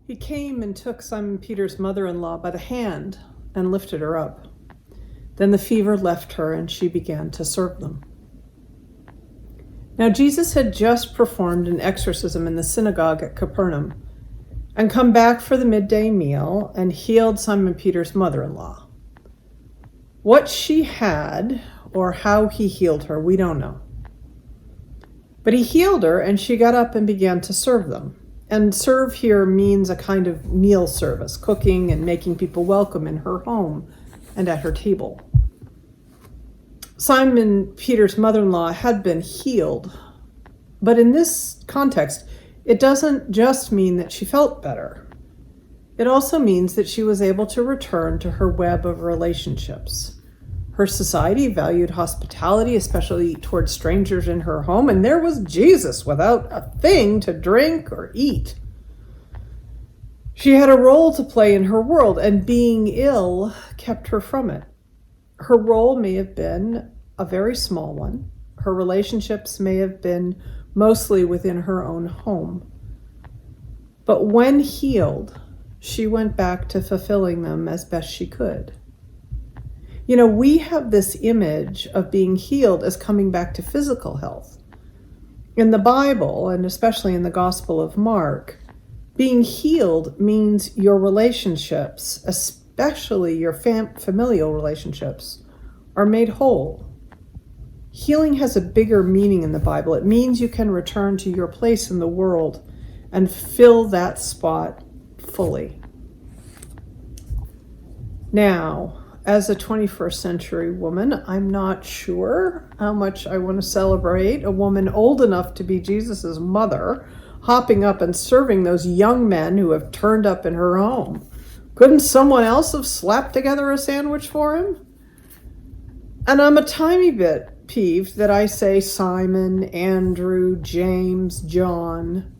He came and took Simon Peter's mother-in-law by the hand and lifted her up. Then the fever left her, and she began to serve them. Now Jesus had just performed an exorcism in the synagogue at Capernaum and come back for the midday meal and healed Simon Peter's mother-in-law. What she had or how he healed her, we don't know. But he healed her, and she got up and began to serve them. And serve here means a kind of meal service, cooking and making people welcome in her home and at her table. Simon Peter's mother-in-law had been healed, but in this context, it doesn't just mean that she felt better. It also means that she was able to return to her web of relationships. Her society valued hospitality, especially towards strangers in her home, and there was Jesus without a thing to drink or eat. She had a role to play in her world, and being ill kept her from it. Her role may have been a very small one. Her relationships may have been mostly within her own home. But when healed, she went back to fulfilling them as best she could. You know, we have this image of being healed as coming back to physical health. In the Bible, and especially in the Gospel of Mark, being healed means your relationships, especially your familial relationships, are made whole. Healing has a bigger meaning in the Bible. It means you can return to your place in the world and fill that spot fully. Now, as a 21st century woman, I'm not sure how much I want to celebrate a woman old enough to be Jesus's mother, hopping up and serving those young men who have turned up in her home. Couldn't someone else have slapped together a sandwich for him? And I'm a tiny bit peeved that I say Simon, Andrew, James, John,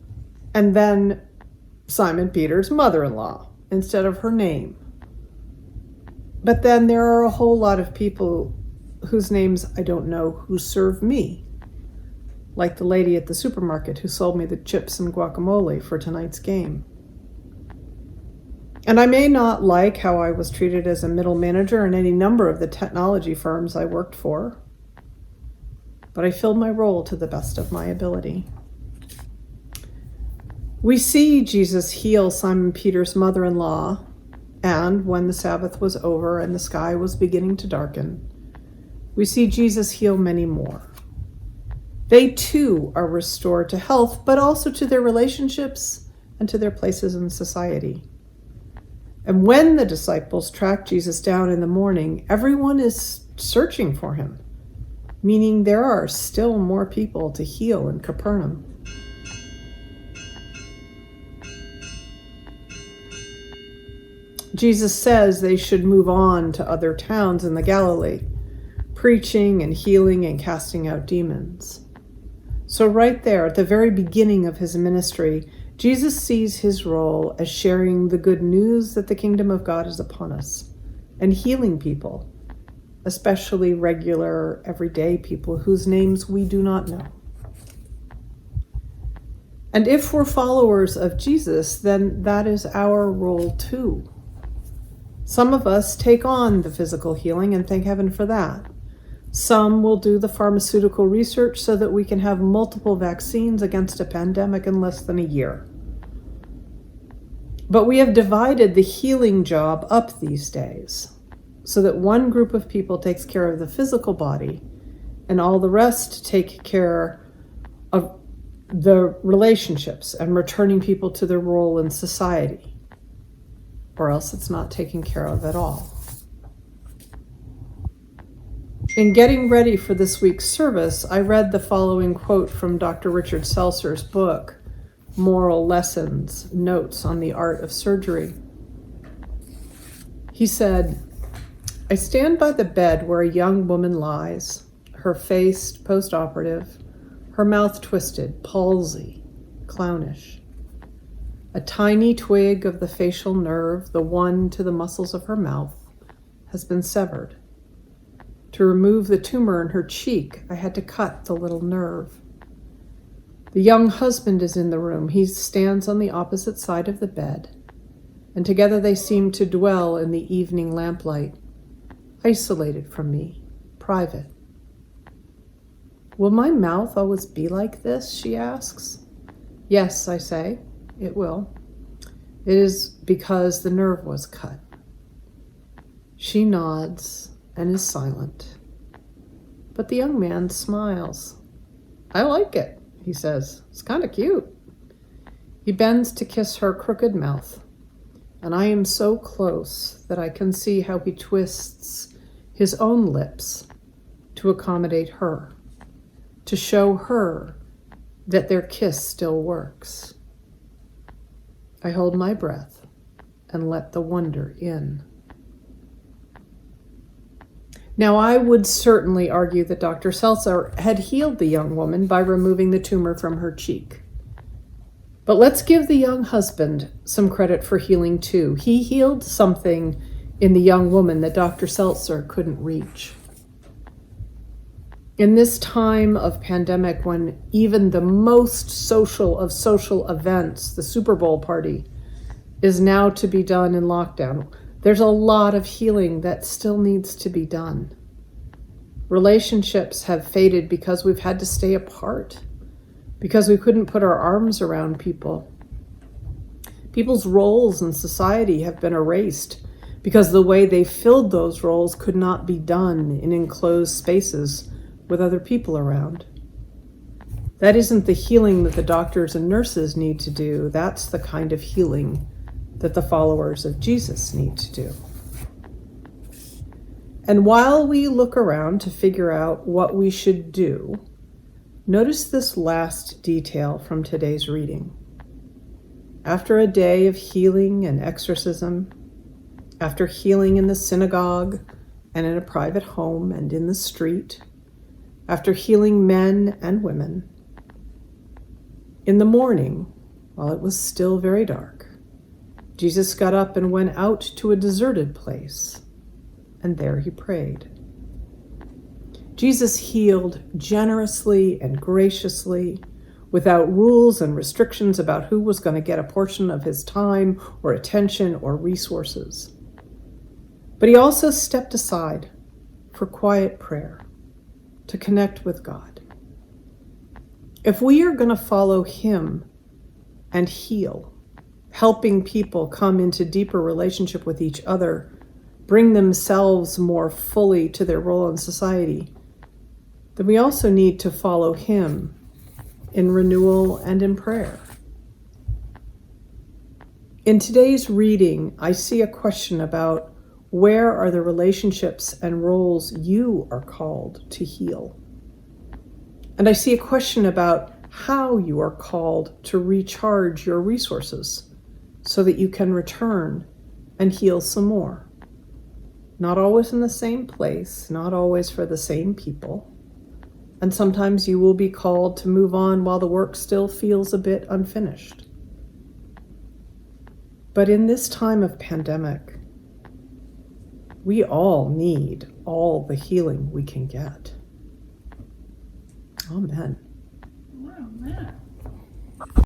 and then Simon Peter's mother-in-law instead of her name. But then there are a whole lot of people whose names I don't know who serve me, like the lady at the supermarket who sold me the chips and guacamole for tonight's game. And I may not like how I was treated as a middle manager in any number of the technology firms I worked for, but I filled my role to the best of my ability. We see Jesus heal Simon Peter's mother-in-law, and when the Sabbath was over and the sky was beginning to darken, we see Jesus heal many more. They too are restored to health, but also to their relationships and to their places in society. And when the disciples track Jesus down in the morning, everyone is searching for him, meaning there are still more people to heal in Capernaum. Jesus says they should move on to other towns in the Galilee, preaching and healing and casting out demons. So right there at the very beginning of his ministry, Jesus sees his role as sharing the good news that the kingdom of God is upon us and healing people, especially regular, everyday people whose names we do not know. And if we're followers of Jesus, then that is our role too. Some of us take on the physical healing, and thank heaven for that. Some will do the pharmaceutical research so that we can have multiple vaccines against a pandemic in less than a year. But we have divided the healing job up these days so that one group of people takes care of the physical body and all the rest take care of the relationships and returning people to their role in society. Or else it's not taken care of at all. In getting ready for this week's service, I read the following quote from Dr. Richard Seltzer's book, Moral Lessons, Notes on the Art of Surgery. He said, "I stand by the bed where a young woman lies, her face post-operative, her mouth twisted, palsy, clownish. A tiny twig of the facial nerve, the one to the muscles of her mouth, has been severed. To remove the tumor in her cheek, I had to cut the little nerve. The young husband is in the room. He stands on the opposite side of the bed, and together they seem to dwell in the evening lamplight, isolated from me, private. Will my mouth always be like this, she asks. Yes, I say, it will. It is because the nerve was cut. She nods and is silent. But the young man smiles. I like it, he says. It's kind of cute. He bends to kiss her crooked mouth, and I am so close that I can see how he twists his own lips to accommodate her, to show her that their kiss still works. I hold my breath and let the wonder in. Now, I would certainly argue that Dr. Seltzer had healed the young woman by removing the tumor from her cheek. But let's give the young husband some credit for healing too. He healed something in the young woman that Dr. Seltzer couldn't reach. In this time of pandemic, when even the most social of social events, the Super Bowl party, is now to be done in lockdown, there's a lot of healing that still needs to be done. Relationships have faded because we've had to stay apart, because we couldn't put our arms around people. People's roles in society have been erased because the way they filled those roles could not be done in enclosed spaces with other people around. That isn't the healing that the doctors and nurses need to do. That's the kind of healing that the followers of Jesus need to do. And while we look around to figure out what we should do, notice this last detail from today's reading. After a day of healing and exorcism, after healing in the synagogue and in a private home and in the street, after healing men and women, in the morning, while it was still very dark, Jesus got up and went out to a deserted place, and there he prayed. Jesus healed generously and graciously, without rules and restrictions about who was going to get a portion of his time or attention or resources. But he also stepped aside for quiet prayer, to connect with God. If we are going to follow him and heal, helping people come into deeper relationship with each other, bring themselves more fully to their role in society, then we also need to follow him in renewal and in prayer. In today's reading, I see a question about where are the relationships and roles you are called to heal? And I see a question about how you are called to recharge your resources so that you can return and heal some more. Not always in the same place, not always for the same people. And sometimes you will be called to move on while the work still feels a bit unfinished. But in this time of pandemic, we all need all the healing we can get. Amen. Amen.